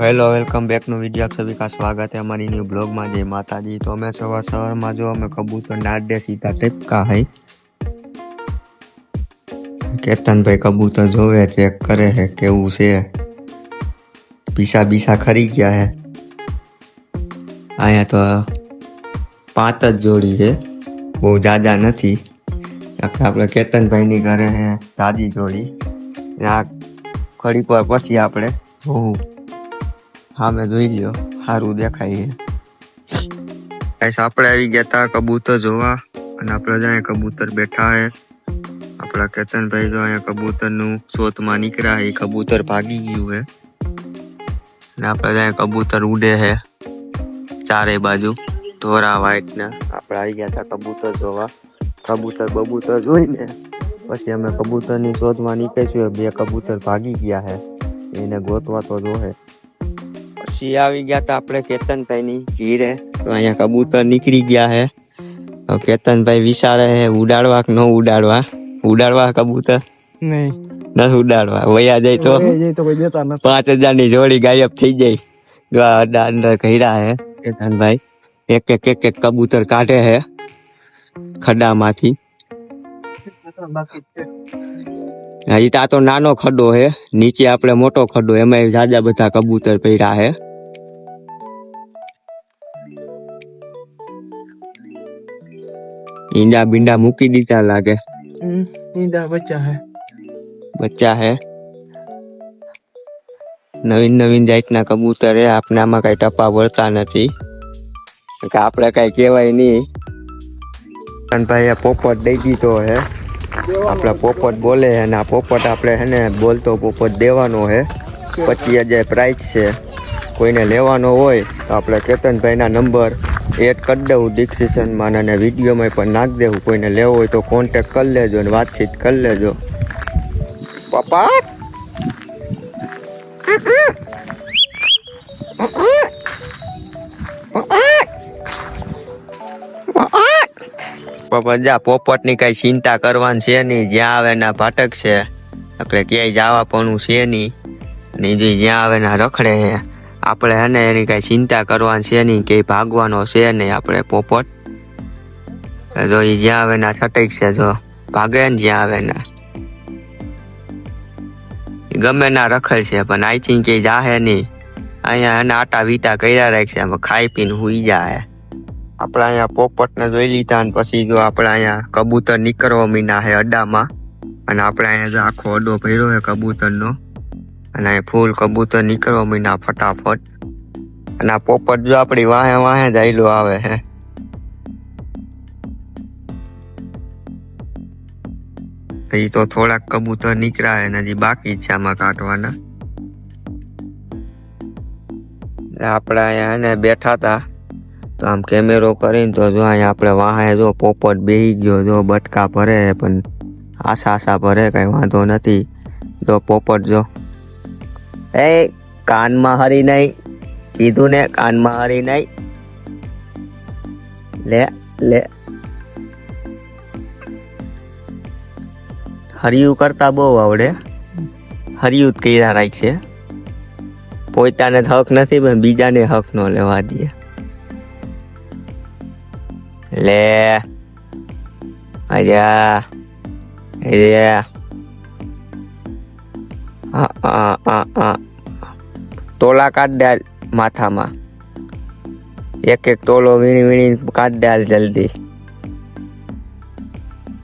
Hello welcome back नो video. आप सभी का स्वागत है हमारी न्यू ब्लॉग में। जय माता जी। तो मैं सवार में जो हमें कबूतर नाडे सीधा टिपका है। केतन भाई कबूतर जोवे चेक करे है केवू से पीसा बीसा खरी गया है। आया तो 5 ज जोड़ी है, बहुत ज्यादा नहीं। આપણે કેતનભાઈ ની ઘરે હે તાજી જોડી આ ખડી પર પછી આપણે સામે જોઈ લ્યો સારું દેખાય છે। ગાઈસ આપણે આવી ગયા તા કબૂતર જોવા અને આપણે જ્યાં કબૂતર બેઠા હે આપણા કેતનભાઈ જો અહીંયા કબૂતરનું શોધમાં નીકળ્યા હે। કબૂતર ભાગી ગયું હે અને આપણે જ્યાં કબૂતર ઉડે હે ચારે બાજુ ધોરા વ્હાઈટ ને આપણે આવી ગયા તા કબૂતર જોવા। कबूतर बबूतर જોઈને પછી અમે કબૂતરની શોધમાં નીકળ્યા। બે કબૂતર ભાગી ગયા હે, એને ગોતવા તો જો હે। પછી આવી ગયા તા આપણે કેતનભાઈની ઘીરે તો અહીંયા કબૂતર નીકળી ગયા હે। તો કેતનભાઈ વિચારે હે ઉડાડવા કે ન ઉડાડવા। ઉડાડવા કબૂતર નહીં ન ઉડાડવા, વયા જાય તો કોઈ દેતા નથી। 5000 ની જોડી ગાયબ થઈ જાય। જો આ અંદર ઘેરા હે કેતનભાઈ, એક કબૂતર કાઢે હે ખડામાંથી। હજી તા તો નાનો ખડો હે, નીચે આપણે મોટો ખડો, એમાં જાજા બધા કબૂતર પડ્યા હે। ઈંડા બીંડા મૂકી દીધા લાગે। ઈંડા બચ્ચા હે। નવીન જાતના કબૂતર હે। આપણે આમાં કઈ ટપા વળતા નથી કે આપણે કઈ કહેવાય નહીં। ભાઈ પોપટ દઈ દીધો હે, આપડા પોપટ બોલે હે ને આ પોપટ આપણે હે ને બોલતો પોપટ દેવાનો હે। 25,000 પ્રાઇસ છે। કોઈને લેવાનો હોય તો આપણે કેતનભાઈના નંબર એડ કરી દઉં ડિસ્ક્રિપ્શનમાં અને વિડીયોમાં પણ નાખી દેવું। કોઈને લેવો હોય તો કોન્ટેક્ટ કરી લેજો અને વાતચીત કરી લેજો। પોપટ જા પોપટ ની કઈ ચિંતા કરવાની છે નહીં, જ્યાં આવે ના ભાટક છે, એટલે ક્યાંય જવા પણ છે નહીં અને જ્યાં આવે ના રખડે છે। આપણે હે ને એની કઈ ચિંતા કરવાની છે નહીં, કે ભાગવાનો છે નહીં। આપણે પોપટ જો જ્યાં આવે ના છટક છે, જો ભાગે ને જ્યાં આવે ના ગમે ના રખડ છે, પણ આઈ થિંક કે જાહે નહીં। અહીંયા એને આટા વીટા કર્યા રાખશે, ખાઈ પીને હુઈ જાય। આપણે અહીંયા પોપટ ને જોઈ લીધા અને પછી જો આપણે અહીંયા કબૂતર નીકળવા મીના હે અड्डाમાં અને આપણે અહીંયા જો આખો અड्डો ભર્યો હે કબૂતરનો અને અહીંયા ફૂલ કબૂતર નીકળવા મીના ફટાફટ। અને આ પોપટ જો આપણી વાહે જ આયલો આવે હે। હજી તો થોડાક કબૂતર નીકળ્યા હે હજી બાકી છે આમાં કાઢવાના। આપણે અહીંયા ને બેઠા તા તો આમ કેમેરો કરીને તો જો અહીંયા આપણે વાહે જો પોપટ બેહી ગયો, જો બટકા ભરે પણ આશા ભરે, કઈ વાંધો નથી। જો પોપટ જો એ કાનમાં હરી નહીં, કીધું ને કાનમાં હરી નહીં, લે હરિયું કરતા બહુ આવડે, હરિયું જ કર્યા રાખશે। પોતાને હક નથી પણ બીજાને હક નો લેવા દે। લે આજા તોલા કાઢ દે માથામાં, એક તોલો વીણી કાઢ દે જલ્દી।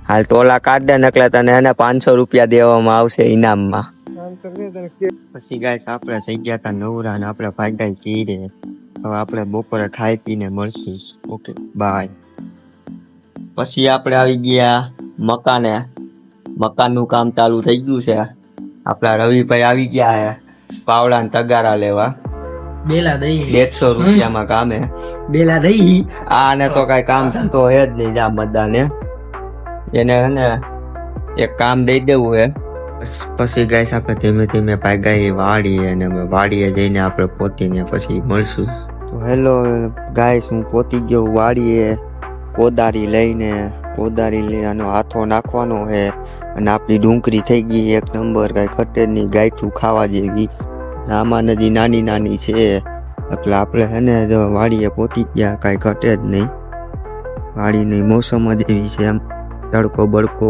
હાલ તોલા કાઢ દે નકલે તને એને 500 રૂપિયા દેવામાં આવશે ઇનામમાં। પછી ગાઈસ આપણે થઈ ગયા તા નવરા ને આપણે ભાગ્યા કીરે। હવે આપણે બપોરે ખાઈ પીને મળશું। Okay bye. પછી આપણે આવી ગયા મકાને, મકાનનું કામ ચાલુ થઈ ગયું છે। આપણા રવિભાઈ આવી ગયા હે પાવડા ને તગારા લેવા। બેલા દઈ 150 રૂપિયામાં કામે બેલા દઈ। આને તો કઈ કામ તો હે જ નહીં, જા બધાને એને હે ને એક કામ દઈ દેવું હે। પછી ગાઈસ આપણે ધીમે ધીમે ભાગ્યા વાડીએ અને વાડીએ જઈને આપણે પોતીને પછી મળશું। તો હેલો ગાઈસ, હું પોતી ગયો વાડીએ કોદારી લઈને આનો હાથો નાખવાનો હે અને આપણી ડુંગળી થઈ ગઈ 1 નંબર, કઈ ખટે નહીં, ગાયઠું ખાવા જેવી। આમાં નદી નાની નાની છે એટલે આપણે હે ને જો વાડીએ પહોંચી ગયા, કાંઈ ઘટે જ નહીં. વાડીની મોસમ જ એવી છે, એમ તડકો બડકો.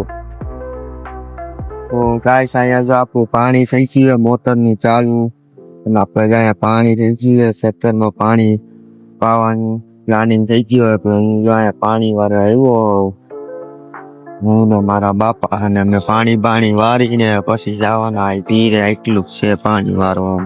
તો ગાઈસ અહીંયા જો આપણું પાણી થઈ ગયું મોટરની ચાલુ, અને આપણે અહીંયા પાણી થઈ ગયું ખેતરમાં પાણી પાવાનું પ્લાનિંગ થઈ ગયું. એટલે અહીંયા પાણી વાળો આવ્યો, હું ને મારા બાપા, અને અમે પાણી વારીને પછી જવાના. ધીરે એટલું જ છે પાણી વાળો.